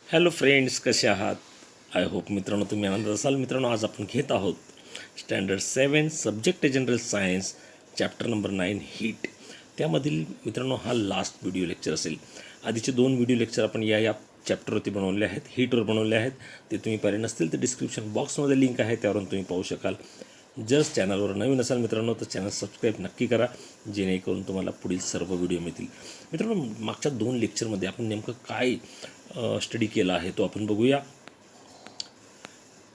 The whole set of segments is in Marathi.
हॅलो फ्रेंड्स, कसे आहात? आय होप मित्रांनो तुम्ही आनंदात असाल. मित्रांनो, आज आपण घेत आहोत standard 7 subject general science chapter number 9 heat. त्यामधील मित्रांनो हा लास्ट व्हिडिओ लेक्चर असेल. आधीचे 2 व्हिडिओ लेक्चर आपण या चॅप्टरवरती बनवले आहेत, हीटवर बनवले आहेत. ते तुम्ही पाहिले नसतील तर डिस्क्रिप्शन बॉक्समध्ये लिंक आहे, त्यावरून तुम्ही पाहू शकाल. जर चॅनलवर नवीन असाल मित्रांनो तर चॅनल सबस्क्राईब नक्की करा, जेणेकरून तुम्हाला पुढील सर्व व्हिडिओ मिळतील. मित्रांनो, मागच्या 2 लेक्चरमध्ये आपण नेमकं काय स्टडी केला आहे तो आपण बघूया.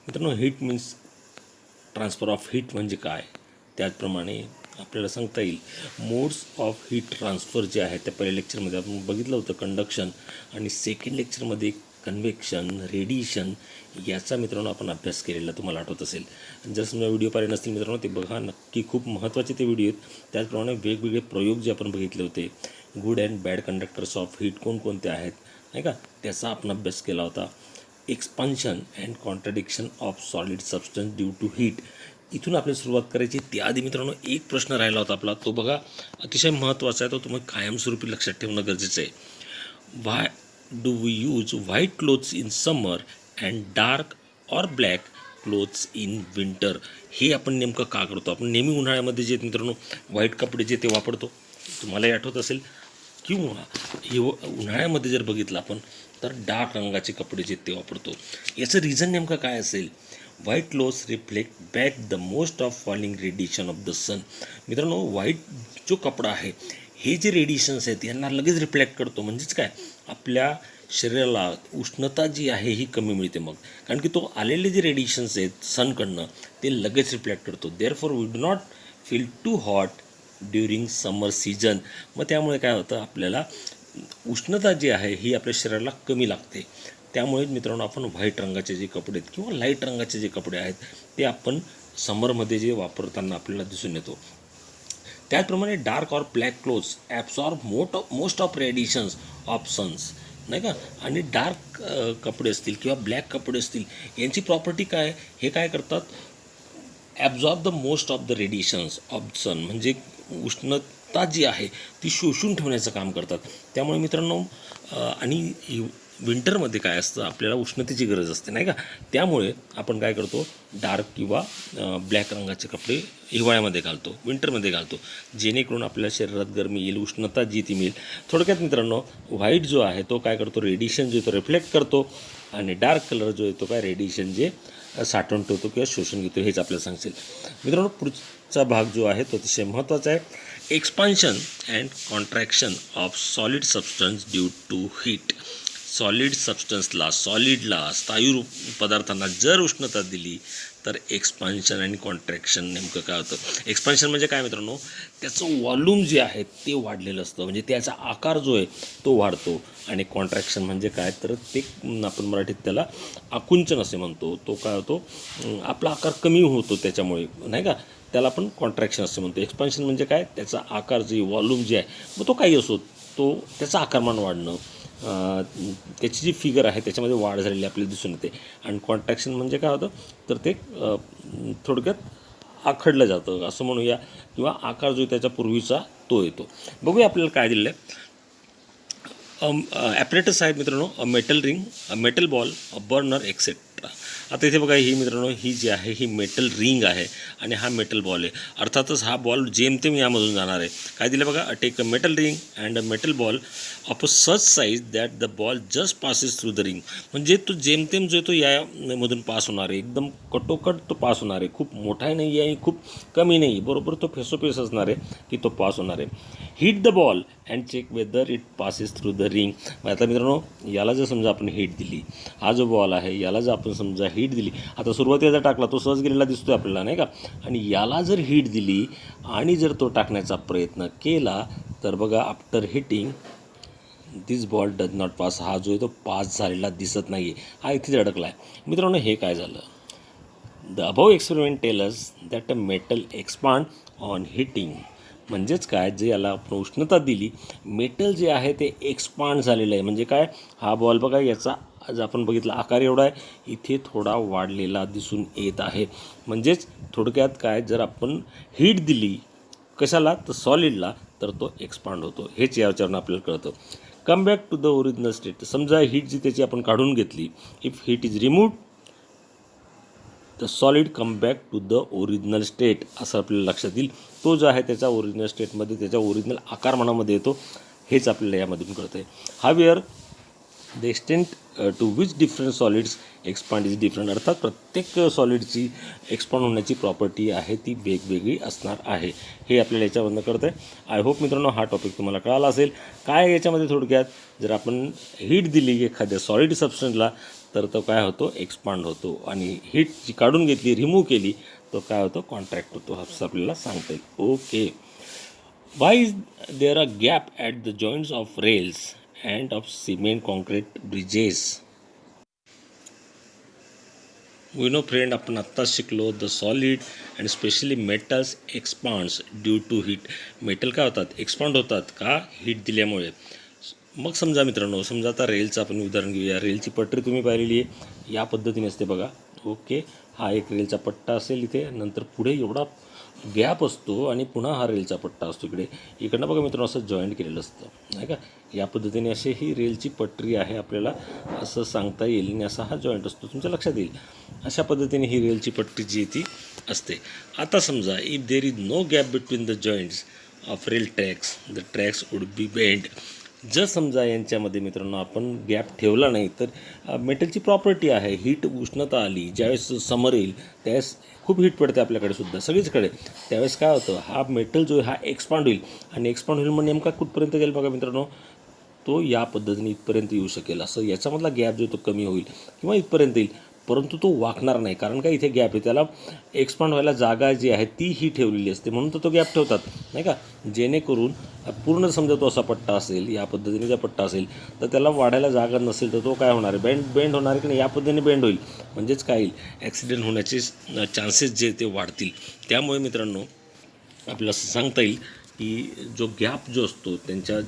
मित्रांनो, heat means transfer of heat म्हणजे काय, त्याचप्रमाणे आपल्याला सांगता येईल मोड्स ऑफ हीट ट्रान्सफर जे आहे त्या पहिल्या लेक्चरमध्ये आपण बघितलं होतं कंडक्शन, आणि सेकंड लेक्चरमध्ये कन्व्हेक्शन, रेडिएशन याचा मित्रांनो आपण अभ्यास केलेला तुम्हाला आठवत असेल. जर समजा व्हिडिओ पाहिले नसतील मित्रांनो ते बघा नक्की, खूप महत्त्वाचे ते व्हिडिओ आहेत. त्याचप्रमाणे वेगवेगळे प्रयोग जे आपण बघितले होते, good and bad conductors of heat कोणकोणते आहेत नाही का, त्याचा आपण अभ्यास केला होता. Expansion and contradiction of solid substance due to heat, इथून आपल्याला सुरुवात करायची. त्याआधी मित्रांनो एक प्रश्न राहिला होता आपला, तो बघा अतिशय महत्त्वाचा आहे, तो तुम्ही कायमस्वरूपी लक्षात ठेवणं गरजेचं आहे. Why do we use white clothes in summer and dark or black clothes in winter, हे आपण नेमकं का करतो? आपण नेहमी उन्हाळ्यामध्ये जे मित्रांनो व्हाईट कपडे जे ते वापरतो, तुम्हालाही आठवत असेल. किंवा उन्हाळ्यामध्ये जर बघितलं आपण तर डार्क रंगाचे कपडे जे ते वापरतो. याचं रिझन नेमकं काय असेल? White clothes reflect back the most of falling radiation of the sun. मित्रांनो, व्हाईट जो कपडा आहे हे जे रेडिएशन्स आहेत यांना लगेच रिफ्लेक्ट करतो. म्हणजेच काय, आपल्या शरीराला उष्णता जी आहे ही कमी मिळते मग, कारण की तो आलेले जे रेडिएशन्स आहेत सनकडनं ते लगेच रिफ्लेक्ट करतो. Therefore we do not feel too hot during summer season. मग त्यामुळे काय होतं, आपल्याला उष्णता जी आहे ही आपल्या शरीराला कमी लागते. त्यामुळे मित्रांनो आपण व्हाईट रंगाचे जे कपडे आहेत किंवा लाईट रंगाचे जे कपडे आहेत ते आपण समरमध्ये जे वापरताना आपल्याला दिसून येतो. त्याचप्रमाणे dark or black clothes absorb most of radiations of suns नाही का. आणि डार्क कपडे असतील किंवा ब्लॅक कपडे असतील यांची प्रॉपर्टी काय, हे काय करतात, absorb the most of the radiations of sun, म्हणजे उष्णता जी आहे ती शोषून ठेवण्याचं काम करतात. त्यामुळे मित्रांनो आणि विंटरमध्ये काय असतं, आपल्याला उष्णतेची गरज असते नाही का. त्यामुळे आपण काय करतो, डार्क किंवा ब्लॅक रंगाचे कपडे हिवाळ्यामध्ये घालतो, विंटरमध्ये घालतो, जेणेकरून आपल्या शरीरात गरमी येईल, उष्णता जी ती मिळेल. थोडक्यात मित्रांनो, व्हाईट जो आहे तो काय करतो, रेडिएशन जो तो रिफ्लेक्ट करतो, आणि डार्क कलर जो आहे तो काय रेडिएशन जे साठवून ठेवतो किंवा शोषून घेतो, हेच आपल्याला सांगतील. मित्रांनो, पुढचा भाग जो आहे तो अतिशय महत्त्वाचा आहे. Expansion and contraction of solid substance due to heat. Solid सबस्टन्सला, सॉलिडला, स्थायू पदार्थांना जर उष्णता दिली तर एक्सपान्शन आणि कॉन्ट्रॅक्शन नेमकं काय होतं? एक्सपान्शन म्हणजे काय मित्रांनो, त्याचं वॉल्यूम जे आहे ते वाढलेलं असतं, म्हणजे त्याचा आकार जो आहे तो वाढतो. आणि कॉन्ट्रॅक्शन म्हणजे काय, तर ते आपण मराठीत त्याला आकुंचन असे म्हणतो. तो काय होतो, आपला आकार कमी होतो त्याच्यामुळे नाही का, त्याला आपण कॉन्ट्रॅक्शन असे म्हणतो. एक्सपान्शन म्हणजे काय, त्याचा आकार जे वॉल्यूम जे आहे मग तो काही असो, तो त्याचं आकारमान वाढणं, त्याची जी फिगर आहे त्याच्यामध्ये वाढ झालेली आपल्याला दिसून येते. आणि कॉन्ट्रॅक्शन म्हणजे काय होतं, तर ते थोडक्यात आखडलं जातं असं म्हणूया, किंवा आकार जो त्याच्या पूर्वीचा तो येतो. बघूया आपल्याला काय दिलेलं आहे. ॲपरेटस आहेत मित्रांनो, metal ring, metal ball, burner etcetera. आता इथे बघा, ही मित्रांनो ही जी आहे ही मेटल रिंग आहे आणि हा मेटल बॉल आहे. अर्थातच हा बॉल जेमतेम यामधून जाणार आहे. काय दिलं बघा, take a metal ring and a metal ball of a such size that the ball just passes through the ring. म्हणजे तो जेमतेम जो आहे तो यामधून पास होणार आहे, एकदम कटोकट तो पास होणार आहे. खूप मोठाही नाही आहे, खूप कमी नाही, बरोबर तो फेसोफेस असणार आहे की तो पास होणार आहे. Heat the ball and check whether it passes through the ring. आता मित्रांनो, याला जर समजा आपण हिट दिली, हा जो बॉल आहे याला जर आपण समजा हिट दिली, आता सुरुवातीला टाकला तो सहज गेलेला दिसतो आपल्याला नाही का, आणि याला जर हिट दिली आणि जर तो टाकण्याचा प्रयत्न केला तर बघा, after heating this ball does not pass. हा जो आहे तो पास झालेला दिसत नाही आहे, हा इथेच अडकला आहे. मित्रांनो, हे काय झालं, the above experiment tell us that a metal expand on heating. म्हणजेच काय, जे याला आपण उष्णता दिली, मेटल जे आहे ते एक्सपांड झालेलं आहे. म्हणजे काय, हा बॉल बघा याचा आज आपण बघितला आकार एवढा आहे, इथे थोडा वाढलेला दिसून येत आहे. म्हणजेच थोडक्यात काय, जर आपण हीट दिली कशाला, तर सॉलिडला, तर तो एक्सपांड होतो. हेच याच्यावरून आपल्याला कळतं. Come back to the original state. समजा हीट जी त्याची आपण काढून घेतली, if heat is removed the solid come back to the original state, असं आपल्याला लक्षात येईल. तो जो आहे त्याच्या ओरिजिनल स्टेटमध्ये, त्याच्या ओरिजिनल आकारमानामध्ये येतो. हेच आपल्याला यामधून कळतं आहे. However the extent to which different solids expand is different. अर्थात प्रत्येक सॉलिडची एक्सपांड होण्याची प्रॉपर्टी आहे ती वेगवेगळी असणार आहे. हे आपल्याला याच्यामधनं कळतं आहे. आय होप मित्रांनो हा टॉपिक तुम्हाला कळाला असेल. काय याच्यामध्ये थोडक्यात, जर आपण हीट दिली एखाद्या सॉलिड सबस्टन्सला तर तो काय होतो, एक्सपांड होतो. आणि हीट जी काढून घेतली, रिमूव्ह केली, तो काय होतो, कॉन्ट्रॅक्ट होतो, असं आपल्याला सांगता येईल. Okay. Why is there a gap at the joints of rails and of cement concrete bridges. We know friend, आपण आत्ताच शिकलो the solid and specially metals expands due to heat. Metal काय होतात, एक्सपांड होतात का, हीट दिल्यामुळे. मग समजा मित्रांनो, समजा आता रेलचं आपण उदाहरण घेऊया. रेलची पटरी तुम्ही पाहिलेली आहे, या पद्धतीने असते बघा. ओके, हा एक रेलचा पट्टा असेल इथे, नंतर पुढे एवढा गॅप असतो आणि पुन्हा हा रेलचा पट्टा असतो इकडे. इकडनं बघा मित्रांनो असं जॉईंट केलेलं असतं, नाही का. या पद्धतीने असे ही रेलची पटरी आहे, आपल्याला असं सांगता येईल. आणि असा हा जॉईंट असतो, तुमच्या लक्षात येईल. अशा पद्धतीने ही रेलची पट्टी जी ती असते. आता समजा if there is no gap between the joints of rail tracks, the tracks would be bend. जर समजा यांच्यामध्ये मित्रांनो आपण गॅप ठेवला नाही तर मेटलची प्रॉपर्टी आहे, हीट उष्णता आली, ज्यावेळेस समर येईल त्यावेळेस खूप हीट पडते आपल्याकडे सुद्धा, सगळीचकडे. त्यावेळेस काय होतं, हा मेटल जो आहे हा एक्सपांड होईल. आणि एक्सपांड होईल म्हणजे नेमका कुठपर्यंत जाईल बघा मित्रांनो, तो या पद्धतीने इथपर्यंत येऊ शकेल. असं याच्यामधला गॅप जो तो कमी होईल किंवा इथपर्यंत येईल, परंतु तो वाकणार नाही. कारण काय, इथे गॅप आहे, त्याला एक्सपांड व्हायला जागा जी आहे ती ही ठेवलेली असते, म्हणून तो गॅप ठेवतात, नाही का. जेणेकरून पूर्ण समजा तो असा पट्टा असेल, या पद्धतीने जर पट्टा असेल तर त्याला वाढायला जागा नसेल तर तो काय होणार आहे, बेंड होणार आहे की नाही, या पद्धतीने बेंड होईल. म्हणजेच काय येईल, ॲक्सिडेंट होण्याचे चान्सेस जे ते वाढतील. त्यामुळे मित्रांनो आपल्याला सांगता येईल की जो गॅप जो असतो त्यांच्या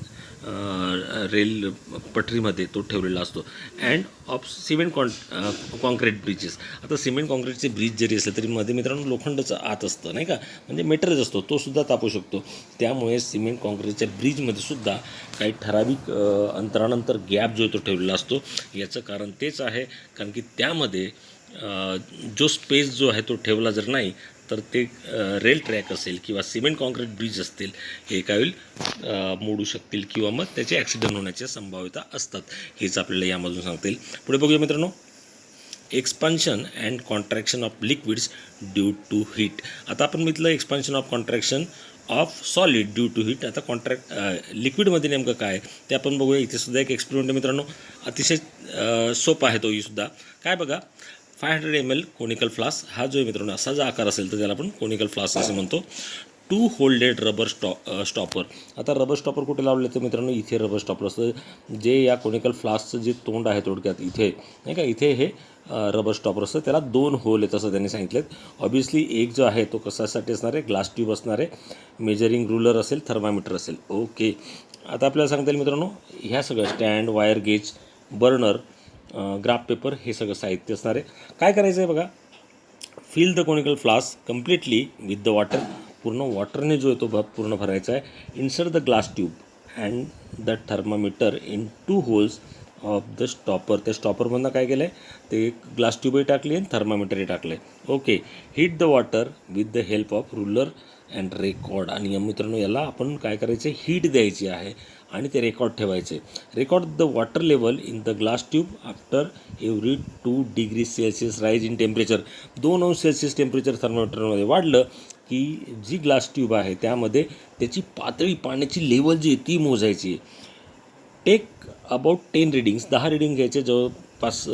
रेल पटरीमध्ये तो ठेवलेला असतो. And of cement concrete bridges. आता सिमेंट कॉन्क्रीटचे ब्रिज जरी असले तरी मध्ये मित्रांनो लोखंडचं आत असतं, नाही का, म्हणजे मेटलच असतो, तो सुद्धा तापू शकतो. त्यामुळे सिमेंट कॉन्क्रीटच्या ब्रिजमध्ये सुद्धा काही ठराविक अंतरानंतर गॅप जो तो ठेवलेला असतो. याचं कारण तेच आहे, कारण की त्यामध्ये जो स्पेस जो आहे तो ठेवला जर नाही तर ते रेल ट्रॅक असेल किंवा सिमेंट कॉन्क्रीट ब्रिज असतील, हे काय होईल, मोडू शकतील किंवा मग त्याचे ॲक्सिडेंट होण्याच्या संभाव्यता असतात. हेच आपल्याला यामधून सांगता येईल. पुढे बघूया मित्रांनो, expansion and contraction of liquids due to heat. आता आपण म्हटलं expansion of contraction of solid due to heat. आता लिक्विडमध्ये नेमकं काय ते आपण बघूया. इथे सुद्धा एक एक्सपेरिमेंट मित्रांनो, अतिशय सोपा आहे तोही सुद्धा. काय बघा, 500 ml कोनिकल फ्लास्क, हा जो आहे मित्रांनो असा जर आकार असेल तर त्याला आपण कोनिकल फ्लास्क असं म्हणतो. 2 होल्डेड रबर स्टॉपर. आता रबर स्टॉपर कुठे लावले तर मित्रांनो इथे रबर स्टॉपर असतं, जे या कोनिकल फ्लास्कचं जे तोंड आहे थोडक्यात इथे, नाही का, इथे हे रबर स्टॉपर असतं. त्याला 2 होल आहेत असं त्यांनी सांगितलं. ऑब्वियसली एक जो आहे तो कशासाठी असणार आहे, ग्लास ट्यूब असणार आहे, मेजरिंग रूलर असेल, थर्मामीटर असेल. ओके, आता आपल्याला सांगता येईल मित्रांनो, ह्या सगळं stand, wire gauge, burner, graph paper, हे सगळं साहित्य असणार आहे. काय करायचं आहे बघा, fill the conical flask completely with the water. पूर्ण वॉटरने जो आहे तो पूर्ण भरायचा आहे. Insert the glass tube and the thermometer in 2 holes of the stopper. त्या स्टॉपरमधनं काय केलं आहे, ते एक ग्लास ट्यूबही टाकली आणि थर्मामीटरही टाकलं आहे. Okay, heat the water with the help of ruler and record. आणि मित्रांनो याला आपण काय करायचं, हीट द्यायची आहे आणि ते रेकॉर्ड ठेवायचे. Record the water level in the glass tube after every 2 degree Celsius rise in temperature. 2 अंश सेल्सिअस टेम्परेचर थर्मामीटरमध्ये वाढलं की जी ग्लास ट्यूब आहे त्यामध्ये त्याची पातळी, पाण्याची लेवल जी आहे ती मोजायची. टेक अबाउट 10 रिडिंग्स, 10 रिडिंग घ्यायचे, जवळपास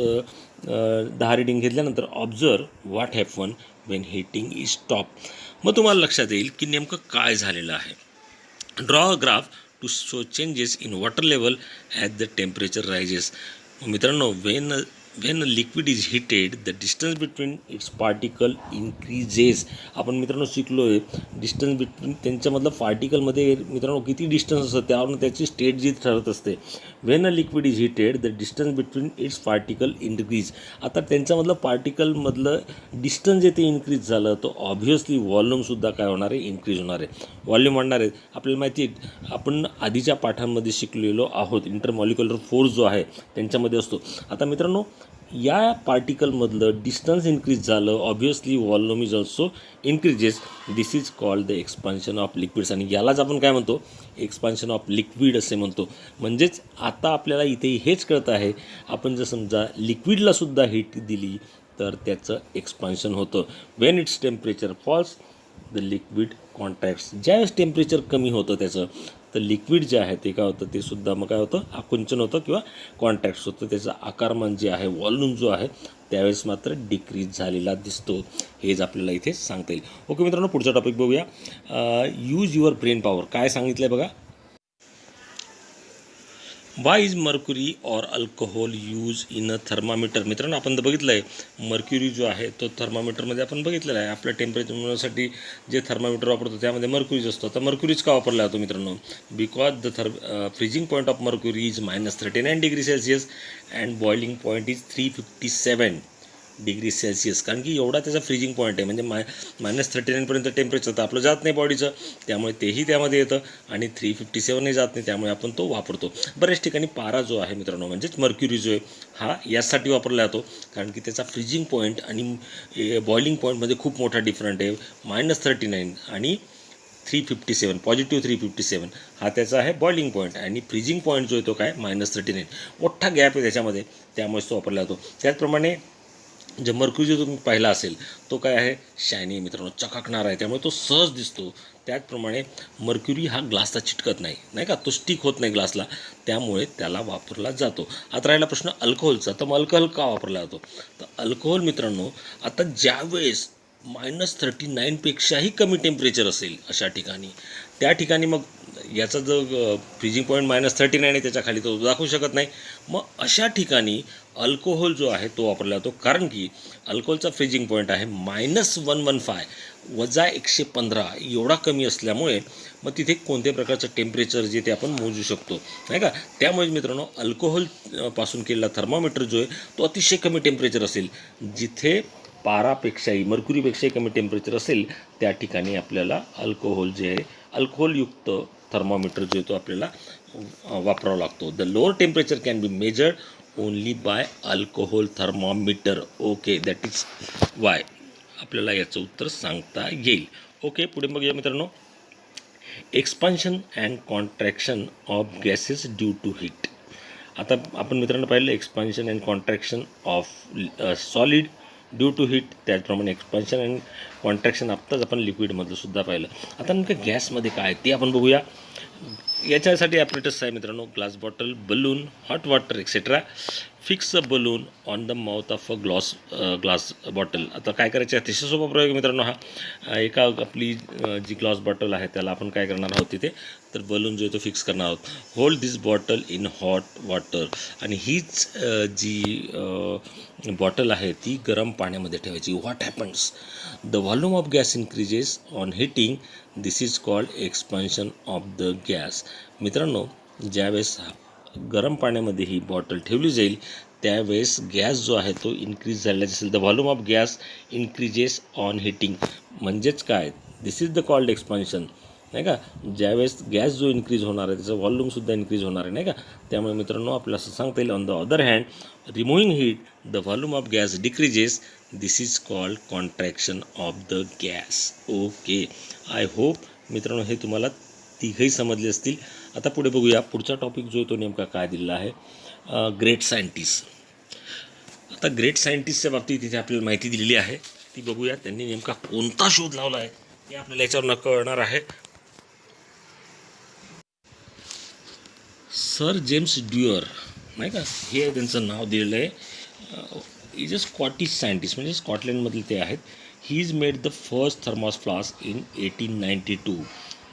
10 रिडिंग घेतल्यानंतर observe what happen when heating is stop. मग तुम्हाला लक्षात येईल की नेमकं काय झालेलं आहे. Draw a graph to show changes in water level at the temperature rises. मित्रांनो, when when a liquid is heated the distance between its particle increases. आपण मित्रांनो शिकलो आहे डिस्टन्स बिटवीन त्यांच्यामधलं पार्टिकलमध्ये मित्रांनो किती डिस्टन्स असतं त्यावरून त्याची स्टेट जी ठरत असते. When a liquid is heated the distance between its particle increase. आता त्यांच्यामधलं पार्टिकलमधलं डिस्टन्स जे ते इन्क्रीज झालं तर ऑब्व्हियसली व्हॉल्यूमसुद्धा काय होणार आहे इन्क्रीज होणार आहे. व्हॉल्यूम वाढणार आहे. आपल्याला माहिती आहे आपण आधीच्या पाठांमध्ये शिकलेलो आहोत इंटरमॉलिक्युलर फोर्स जो आहे त्यांच्यामध्ये असतो. आता मित्रांनो या पार्टिकलमधलं डिस्टन्स इन्क्रीज झालं obviously volume is also increases. This is called the expansion of liquids. आणि यालाच आपण काय म्हणतो एक्सपान्शन ऑफ लिक्विड असे म्हणतो. म्हणजेच आता आपल्याला इथे हेच कळतं आहे आपण जर समजा लिक्विडलासुद्धा हीट दिली तर त्याचं एक्सपान्शन होतं. When its temperature falls the liquid contracts. ज्यावेळेस टेम्परेचर कमी होतं त्याचं तर लिक्विड जे आहे ते काय होतं ते सुद्धा मग काय होतं आकुंचन होतं किंवा कॉन्ट्रॅक्ट्स होतं. त्याचं आकारमान जे आहे व्हॉल्यूम जो आहे त्यावेळेस मात्र डिक्रीज झालेला दिसतो. हेच आपल्याला इथे सांगता येईल. ओके मित्रांनो पुढचा टॉपिक बघूया. Use your brain power. काय सांगितलं आहे बघा. Y is mercury or alcohol use in a thermometer. मित्रांनो आपण तर बघितलं आहे मर्क्युरी जो आहे तो थर्मामीटरमध्ये आपण बघितलेला आहे. आपल्या टेम्परेचरसाठी जे थर्मामीटर वापरतो त्यामध्ये मर्क्युरीज असतो. तर मर्क्युरीज का वापरला जातो मित्रांनो because the freezing point of mercury is -39 degree Celsius and boiling point is 357 degree Celsius. कारण की एवढा त्याचा फ्रीजिंग पॉईंट आहे म्हणजे -39पर्यंत टेम्परेचर तर आपलं जात नाही बॉडीचं त्यामुळे तेही त्यामध्ये येतं आणि 357ही जात नाही त्यामुळे आपण तो वापरतो. बऱ्याच ठिकाणी पारा जो आहे मित्रांनो म्हणजेच मर्क्युरी जो आहे हा यासाठी वापरला जातो कारण की त्याचा फ्रीजिंग पॉईंट आणि बॉइलिंग पॉईंटमध्ये खूप मोठा डिफरंट आहे. -39 आणि 357 पॉझिटिव्ह 357 हा त्याचा आहे बॉइलिंग पॉईंट आणि फ्रीजिंग पॉईंट जो आहे तो काय -39 मोठा गॅप आहे त्याच्यामध्ये त्यामुळेच तो वापरला जातो. त्याचप्रमाणे जे मर्क्युरी जो तुम्ही पाहिला असेल तो काय आहे शायनी मित्रांनो चकाकणार आहे त्यामुळे तो सहज दिसतो. त्याचप्रमाणे मर्क्युरी हा ग्लासला चिटकत नाही नाही का तो स्टिक होत नाही ग्लासला त्यामुळे त्याला वापरला जातो. आता राहिला प्रश्न अल्कोहोलचा. तर मग अल्कोहोल का वापरला जातो तर अल्कोहोल मित्रांनो आता ज्यावेळेस -39पेक्षाही कमी टेम्परेचर असेल अशा ठिकाणी त्या ठिकाणी मग याचा जो फ्रीजिंग पॉईंट -39 आहे त्याच्या खाली तो दाखवू शकत नाही. मग अशा ठिकाणी अल्कोहोल जो आहे तो वापरला जातो कारण की अल्कोहोलचा फ्रीजिंग पॉईंट आहे -115 वजा 115 एवढा कमी असल्यामुळे मग तिथे कोणत्याही प्रकारचं टेम्परेचर जे ते आपण मोजू शकतो नाही का. त्यामुळे मित्रांनो अल्कोहोल पासून केलेला थर्मामीटर जो आहे तो अतिशय कमी टेम्परेचर असेल जिथे पारापेक्षाही मर्क्युरीपेक्षाही कमी टेम्परेचर असेल त्या ठिकाणी आपल्याला अल्कोहोल जे आहे अल्कोहोलयुक्त थर्मामीटर जो आहे तो आपल्याला वापरावा लागतो. The lower temperature can be measured only by alcohol thermometer. Okay that is why आपल्याला याचं उत्तर सांगता येईल. ओके पुढे बघूया मित्रांनो. Expansion and contraction of gases due to heat. आता आपण मित्रांनो पाहिलं expansion and contraction of solid due to heat. त्याचप्रमाणे एक्सपान्शन अँड कॉन्ट्रॅक्शन आत्ताच आपण लिक्विडमधलं सुद्धा पाहिलं. आता नेमकं गॅसमध्ये काय ते आपण बघूया. याच्यासाठी ॲपरेटस आहे मित्रांनो glass bottle balloon hot water etcetera. Fix a balloon on the mouth of a glass bottle. आता काय करायचं अतिशय सोपा प्रयोग मित्रांनो हा. एका आपली जी ग्लास बॉटल आहे त्याला आपण काय करणार आहोत तिथे तर बलून जो आहे तो फिक्स करणार आहोत. Hold this bottle in hot water. आणि हीच जी बॉटल आहे ती गरम पाण्यामध्ये ठेवायची. What happens the volume of gas increases on heating. This is called expansion of the gas. मित्रांनो ज्यावेळेस गरम पाण्यामध्ये ही बॉटल ठेवली जाईल त्यावेळेस गॅस जो आहे तो इन्क्रीज झालेला दिसेल. The volume of gas increases on heating. म्हणजेच काय this is the called expansion नाही का. ज्यावेळेस गॅस जो इन्क्रीज होणार आहे त्याचं व्हॉल्यूमसुद्धा इन्क्रीज होणार आहे नाही का. त्यामुळे मित्रांनो आपल्याला असं सांगता येईल on the other hand removing heat the volume of gas decreases. This is called contraction of the gas. Okay I hope मित्रांनो हे तुम्हाला तिघही समजले असतील. आता पुढे बघूया पुढचा टॉपिक जो आहे तो नेमका काय दिलेला आहे ग्रेट सायंटिस्ट. आता ग्रेट सायंटिस्टच्या बाबतीत तिथे आपल्याला माहिती दिलेली आहे ती बघूया. त्यांनी नेमका कोणता शोध लावला आहे हे आपल्याला याच्यावर कळणार आहे. सर जेम्स ड्युअर नाही का हे त्यांचं नाव दिलेलं आहे. इज अ स्कॉटिश सायंटिस्ट म्हणजे स्कॉटलँडमधले ते आहेत. He is made the first thermos flask in 1892.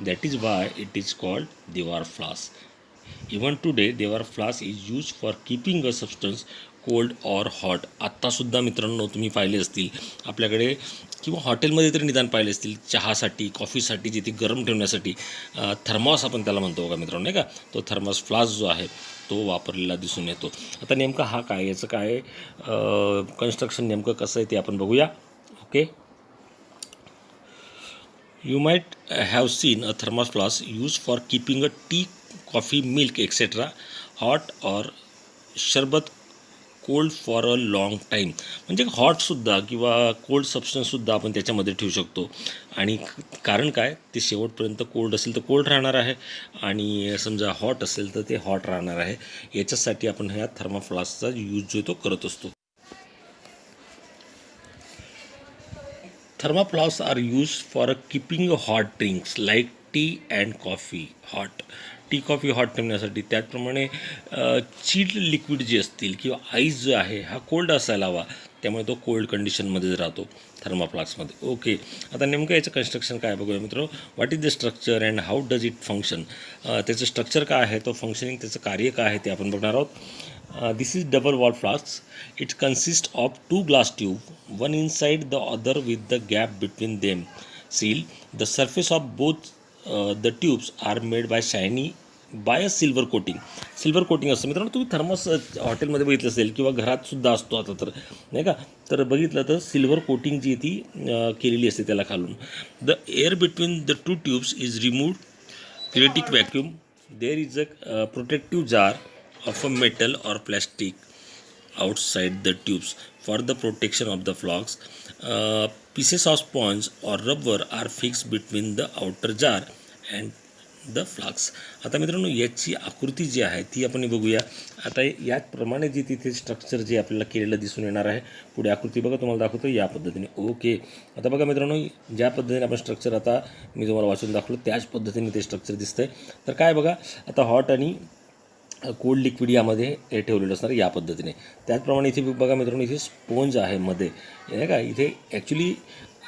That is why it is called Dewar flask. Even today, Dewar flask is used for keeping a substance cold or hot. आत्तासुद्धा मित्रांनो तुम्ही पाहिले असतील आपल्याकडे किंवा हॉटेलमध्ये तरी निदान पाहिले असतील, चहासाठी कॉफीसाठी जिथे गरम ठेवण्यासाठी थर्मॉस आपण त्याला म्हणतो बघा मित्रांनो, नाही का. तो थर्मॉस फ्लास्क जो आहे तो वापरलेला दिसून येतो. आता नेमका हा काय, याचं काय कन्स्ट्रक्शन नेमकं कसं आहे ते आपण बघूया. Okay, you might have seen a thermos flask used for keeping a tea, coffee, milk, etc. hot or शरबत cold for a long time. म्हणजे हॉटसुद्धा किंवा कोल्ड सबस्टन्ससुद्धा आपण त्याच्यामध्ये ठेवू शकतो. आणि कारण काय, ते शेवटपर्यंत कोल्ड असेल तर कोल्ड राहणार आहे आणि समजा हॉट असेल तर ते हॉट राहणार आहे. याच्यासाठी आपण ह्या थर्मोफ्लास्कचा यूज जो तो करत असतो. Thermoflasks are used for keeping hot drinks like tea and coffee hot. Tea coffee hot ठेवण्यासाठी. त्याचप्रमाणे चिल्ड लिक्विड जे असतील किंवा आईस जो आहे हा कोल्ड असायला हवा, त्यामुळे तो कोल्ड कंडिशनमध्येच राहतो थर्मोफ्लास्कमध्ये. ओके, आता नेमकं याचं कन्स्ट्रक्शन काय बघूया मित्र. What is the structure and how does it function. त्याचं स्ट्रक्चर काय आहे, तो फंक्शनिंग त्याचं कार्य काय आहे ते आपण बघणार आहोत. This is double wall flasks. It consists of two glass tube, one inside the other with the gap between them sealed. The surface of both the tubes are made by shiny by a silver coating. Silver coating असतं मित्रांनो. तुम्ही थर्मस हॉटेलमध्ये बघितलं असेल किंवा घरातसुद्धा असतो आता तर, नाही का. तर बघितलं तर सिल्वर कोटिंग जी ती केलेली असते त्याला खालून. The air between the two tubes is removed, creating vacuum. There is a protective jar of a metal or plastic outside the tubes for the protection of the flasks. Pieces of sponge or rubber are fixed between the outer jar and the flasks. आता मित्रांनो याची आकृती जी आहे ती आपण बघूया. आता याप्रमाणे जे तिथे स्ट्रक्चर जे आपल्याला केलेलं दिसून येणार आहे. पुढे आकृती बघा, तुम्हाला दाखवतो या पद्धतीने. ओके, आता बघा मित्रांनो, ज्या पद्धतीने आपण स्ट्रक्चर आता मी तुम्हाला वाचून दाखवलं त्याच पद्धतीने ते स्ट्रक्चर दिसतंय. तर काय बघा, आता हॉट आणि कोल्ड लिक्विड यामध्ये हे ठेवलेलं असणार या पद्धतीने. त्याचप्रमाणे इथे बघा मित्रांनो, इथे स्पोंज आहे मध्ये, आहे का. इथे ॲक्च्युली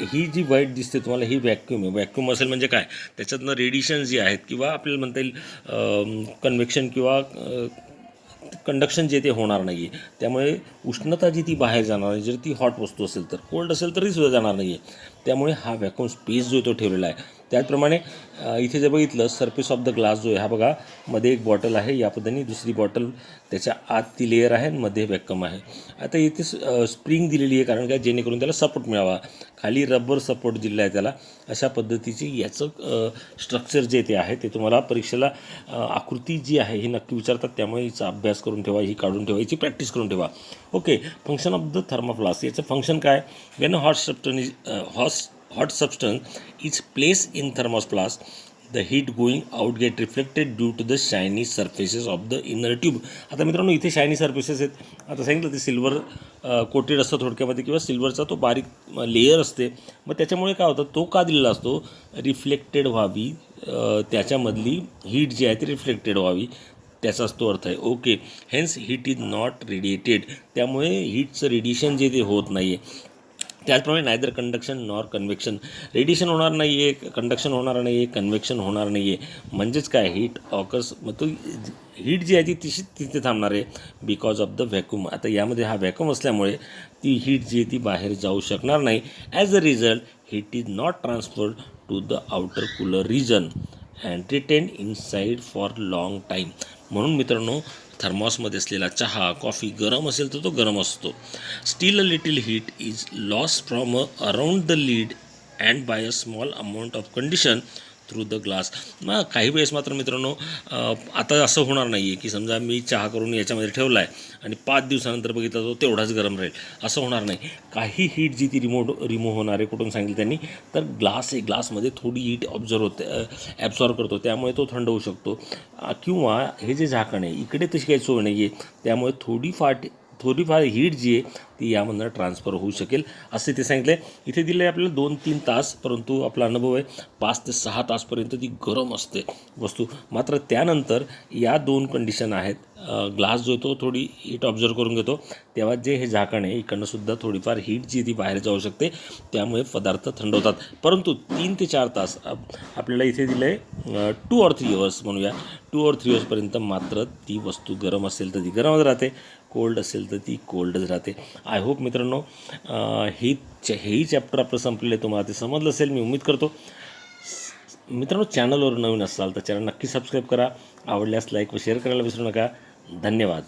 ही जी व्हाईट दिसते तुम्हाला ही व्हॅक्यूम आहे. व्हॅक्यूम असेल म्हणजे काय, त्याच्यातनं रेडिएशन जे आहेत किंवा आपल्याला म्हणता येईल कन्व्हेक्शन किंवा कंडक्शन जे ते होणार नाही आहे. त्यामुळे उष्णता जी ती बाहेर जाणार नाही. जर ती हॉट वस्तू असेल तर, कोल्ड असेल तरीसुद्धा जाणार नाही आहे. त्यामुळे हा व्हॅक्यूम स्पेस जो तो ठेवलेला आहे. त्याचप्रमाणे इथे जर बघितलं सरफेस ऑफ द ग्लास जो आहे हा बघा, मध्ये एक बॉटल आहे या पद्धतीने, दुसरी बॉटल त्याच्या आत ती लेअर आहे आणि मध्ये व्हॅक्यूम आहे. आता इथे स्प्रिंग दिलेली आहे, कारण काय, जेणेकरून त्याला सपोर्ट मिळावा. खाली रबर सपोर्ट दिलेला आहे त्याला. अशा पद्धतीची याचं स्ट्रक्चर जे ते आहे ते तुम्हाला परीक्षेला आकृती जी आहे ही नक्की विचारतात. त्यामुळे हिचा अभ्यास करून ठेवा, ही काढून ठेवा, हिची प्रॅक्टिस करून ठेवा. Okay, function of the thermoflask. याचं फंक्शन काय, when hot substance is placed in thermos flask, the heat going out get reflected due to the shiny surfaces of the inner tube. आता मित्रांनो इथे शायनी सर्फेसेस आहेत. आता सांगितलं ते सिल्वर कोटेड असतं थोडक्यामध्ये, किंवा सिल्वरचा तो बारीक लेअर असते. मग त्याच्यामुळे काय होतं, तो का दिलेला असतो, रिफ्लेक्टेड व्हावी, त्याच्यामधली हीट जी आहे ती रिफ्लेक्टेड व्हावी, त्याचाच तो अर्थ आहे. Okay, hence heat is not radiated. त्यामुळे हीटचं रेडिएशन जे ते होत नाही आहे. त्याचप्रमाणे neither conduction nor convection. Radiation होणार नाही आहे, कंडक्शन होणार नाही आहे, कन्व्हेक्शन होणार नाही आहे. म्हणजेच काय, हीट ऑकर्स, मग तो हीट जी आहे ती तिथे थांबणार आहे बिकॉज ऑफ द व्हॅक्यूम. आता यामध्ये हा व्हॅक्यूम असल्यामुळे ती हीट जी आहे ती बाहेर जाऊ शकणार नाही. As a result heat is not transferred to the outer cooler region and retain inside for long time. म्हणून मित्रांनो थर्मॉसमध्ये असलेला चहा कॉफी गरम असेल तर तो गरम असतो. Still a little heat is loss from around the lid and by a small amount of condition through the glass. मग काही वेळेस मात्र मित्रांनो आता असं होणार नाही आहे की समजा मी चहा करून याच्यामध्ये ठेवला आहे आणि 5 दिवसानंतर बघितला तो तेवढाच गरम राहील, असं होणार नाही. काही हीट जी ती रिमूव्ह होणार आहे, कुठून सांगितलं त्यांनी, तर ग्लास आहे, ग्लासमध्ये थोडी हीट ॲब्झॉर्व करतो, त्यामुळे तो थंड होऊ शकतो. किंवा हे जे झाकण आहे इकडे तशी काही सोय नाही आहे, त्यामुळे थोडीफार हीट जी आहे ती यामधनं ट्रान्सफर होऊ शकेल असे ते सांगितले. इथे दिलं आहे आपल्याला 2-3 तास, परंतु आपला अनुभव आहे 5 ते 6 तासपर्यंत ती गरम असते वस्तू. मात्र त्यानंतर या 2 कंडिशन आहेत, ग्लास जो आहे तो थोडी हीट ऑब्झर्व करून घेतो, तेव्हा जे हे झाकण आहे इकडनंसुद्धा थोडीफार हीट जी ती बाहेर जाऊ शकते, त्यामुळे पदार्थ थंड होतात. परंतु 3 ते 4 तास आपल्याला इथे दिलं आहे 2 or 3 hours म्हणूया, 2 or 3 hours मात्र ती वस्तू गरम असेल तर ती गरमच राहते, कोल्ड असेल तर ती कोल्डच राहते. आय होप मित्रांनो हेही चॅप्टर आपलं संपलेलं आहे, तुम्हाला ते समजलं असेल मी उम्मीद करतो. मित्रांनो चॅनलवर नवीन असाल तर चॅनल नक्की सबस्क्राईब करा, आवडल्यास लाईक व शेअर करायला विसरू नका. धन्यवाद.